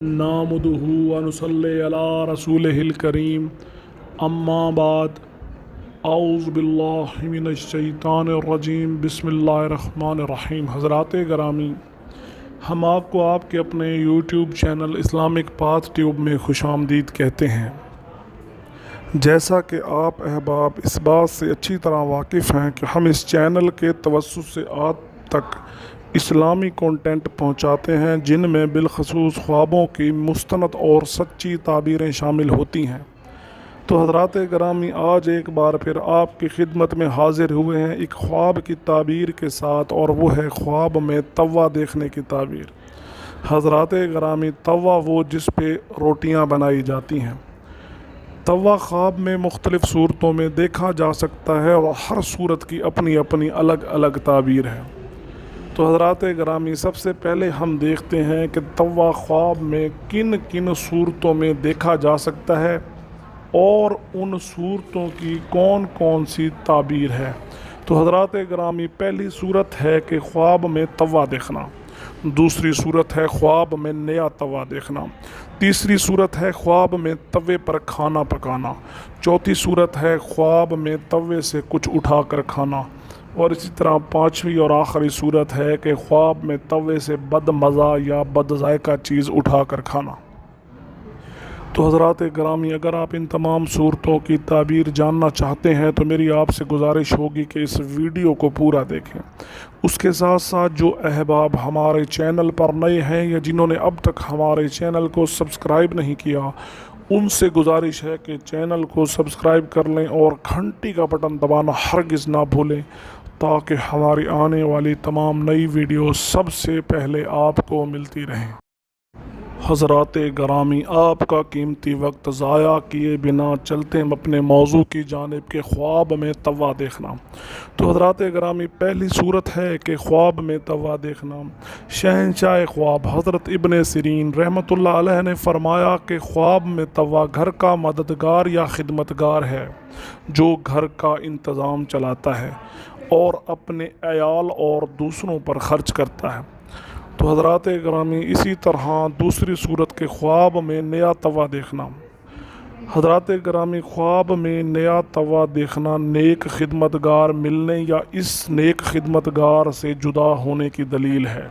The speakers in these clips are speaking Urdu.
نحمدہ ونصلی علی رسولہ الکریم اما بعد اعوذ باللہ من الشیطان الرجیم بسم اللہ الرحمن الرحیم۔ حضرات گرامی، ہم آپ کو آپ کے اپنے YouTube channel Islamic path tube میں خوش آمدید کہتے ہیں۔ جیسا کہ آپ احباب اس بات سے اچھی طرح واقف ہیں کہ ہم اس چینل کے توسط سے آپ تک اسلامی کنٹینٹ پہنچاتے ہیں جن میں بالخصوص خوابوں کی مستند اور سچی تعبیریں شامل ہوتی ہیں۔ تو حضرات گرامی، آج ایک بار پھر آپ کی خدمت میں حاضر ہوئے ہیں ایک خواب کی تعبیر کے ساتھ، اور وہ ہے خواب میں توا دیکھنے کی تعبیر۔ حضرات گرامی، توا وہ جس پہ روٹیاں بنائی جاتی ہیں۔ توا خواب میں مختلف صورتوں میں دیکھا جا سکتا ہے اور ہر صورت کی اپنی اپنی الگ الگ تعبیر ہے۔ تو حضرات گرامی، سب سے پہلے ہم دیکھتے ہیں کہ توا خواب میں کن کن صورتوں میں دیکھا جا سکتا ہے اور ان صورتوں کی کون کون سی تعبیر ہے۔ تو حضرات گرامی، پہلی صورت ہے کہ خواب میں توا دیکھنا، دوسری صورت ہے خواب میں نیا توا دیکھنا، تیسری صورت ہے خواب میں توے پر کھانا پکانا، چوتھی صورت ہے خواب میں توے سے کچھ اٹھا کر کھانا، اور اسی طرح پانچویں اور آخری صورت ہے کہ خواب میں توے سے بد مزہ یا بد ذائقہ چیز اٹھا کر کھانا۔ تو حضرات گرامی، اگر آپ ان تمام صورتوں کی تعبیر جاننا چاہتے ہیں تو میری آپ سے گزارش ہوگی کہ اس ویڈیو کو پورا دیکھیں۔ اس کے ساتھ ساتھ جو احباب ہمارے چینل پر نئے ہیں یا جنہوں نے اب تک ہمارے چینل کو سبسکرائب نہیں کیا، ان سے گزارش ہے کہ چینل کو سبسکرائب کر لیں اور گھنٹی کا بٹن دبانا ہرگز نہ بھولیں، تاکہ ہماری آنے والی تمام نئی ویڈیو سب سے پہلے آپ کو ملتی رہیں۔ حضرات گرامی، آپ کا قیمتی وقت ضائع کیے بنا چلتے ہیں اپنے موضوع کی جانب کے خواب میں توا دیکھنا۔ تو حضرات گرامی، پہلی صورت ہے کہ خواب میں توا دیکھنا۔ شہنشاہ خواب حضرت ابن سیرین رحمۃ اللہ علیہ نے فرمایا کہ خواب میں توا گھر کا مددگار یا خدمتگار ہے جو گھر کا انتظام چلاتا ہے اور اپنے عیال اور دوسروں پر خرچ کرتا ہے۔ تو حضرات گرامی، اسی طرح دوسری صورت کے خواب میں نیا توا دیکھنا۔ حضرات گرامی، خواب میں نیا توا دیکھنا نیک خدمتگار ملنے یا اس نیک خدمتگار سے جدا ہونے کی دلیل ہے۔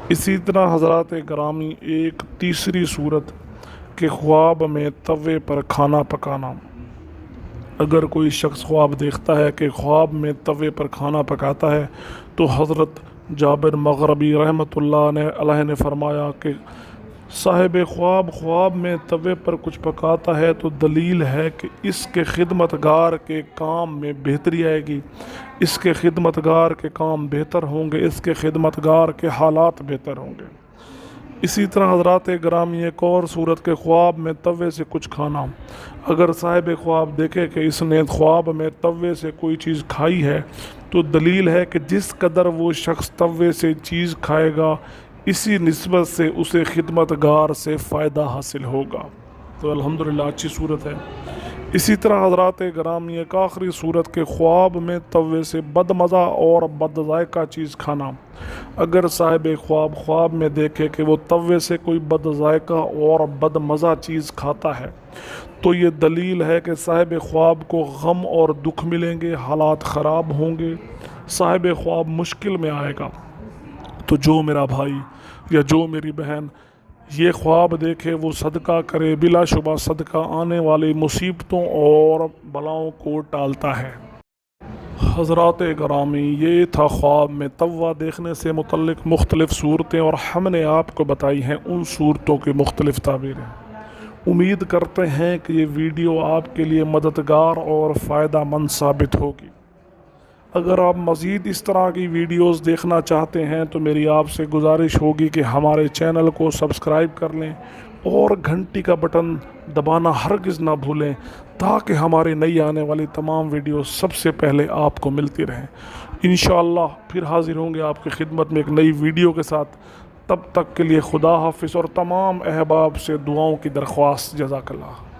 اسی طرح حضرات گرامی، ایک تیسری صورت کے خواب میں توے پر کھانا پکانا۔ اگر کوئی شخص خواب دیکھتا ہے کہ خواب میں توے پر کھانا پکاتا ہے تو حضرت جابر مغربی رحمۃ اللہ علیہ نے فرمایا کہ صاحب خواب میں توے پر کچھ پکاتا ہے تو دلیل ہے کہ اس کے خدمتگار کے کام میں بہتری آئے گی، اس کے خدمتگار کے کام بہتر ہوں گے، اس کے خدمتگار کے حالات بہتر ہوں گے۔ اسی طرح حضرات گرامی، ایک اور صورت کے خواب میں توے سے کچھ کھانا۔ اگر صاحب خواب دیکھے کہ اس نے خواب میں توے سے کوئی چیز کھائی ہے تو دلیل ہے کہ جس قدر وہ شخص توے سے چیز کھائے گا اسی نسبت سے اسے خدمتگار سے فائدہ حاصل ہوگا۔ تو الحمدللہ اچھی صورت ہے۔ اسی طرح حضرات گرامی، ایک آخری صورت کے خواب میں توے سے بد مزہ اور بد ذائقہ چیز کھانا۔ اگر صاحب خواب میں دیکھے کہ وہ توے سے کوئی بد ذائقہ اور بد مزہ چیز کھاتا ہے تو یہ دلیل ہے کہ صاحب خواب کو غم اور دکھ ملیں گے، حالات خراب ہوں گے، صاحب خواب مشکل میں آئے گا۔ تو جو میرا بھائی یا جو میری بہن یہ خواب دیکھے وہ صدقہ کرے، بلا شبہ صدقہ آنے والی مصیبتوں اور بلاؤں کو ٹالتا ہے۔ حضرات گرامی، یہ تھا خواب میں توا دیکھنے سے متعلق مختلف صورتیں، اور ہم نے آپ کو بتائی ہیں ان صورتوں کی مختلف تعبیریں۔ امید کرتے ہیں کہ یہ ویڈیو آپ کے لیے مددگار اور فائدہ مند ثابت ہوگی۔ اگر آپ مزید اس طرح کی ویڈیوز دیکھنا چاہتے ہیں تو میری آپ سے گزارش ہوگی کہ ہمارے چینل کو سبسکرائب کر لیں اور گھنٹی کا بٹن دبانا ہرگز نہ بھولیں، تاکہ ہماری نئی آنے والی تمام ویڈیوز سب سے پہلے آپ کو ملتی رہیں۔ انشاءاللہ پھر حاضر ہوں گے آپ کی خدمت میں ایک نئی ویڈیو کے ساتھ۔ تب تک کے لیے خدا حافظ، اور تمام احباب سے دعاؤں کی درخواست۔ جزاک اللہ۔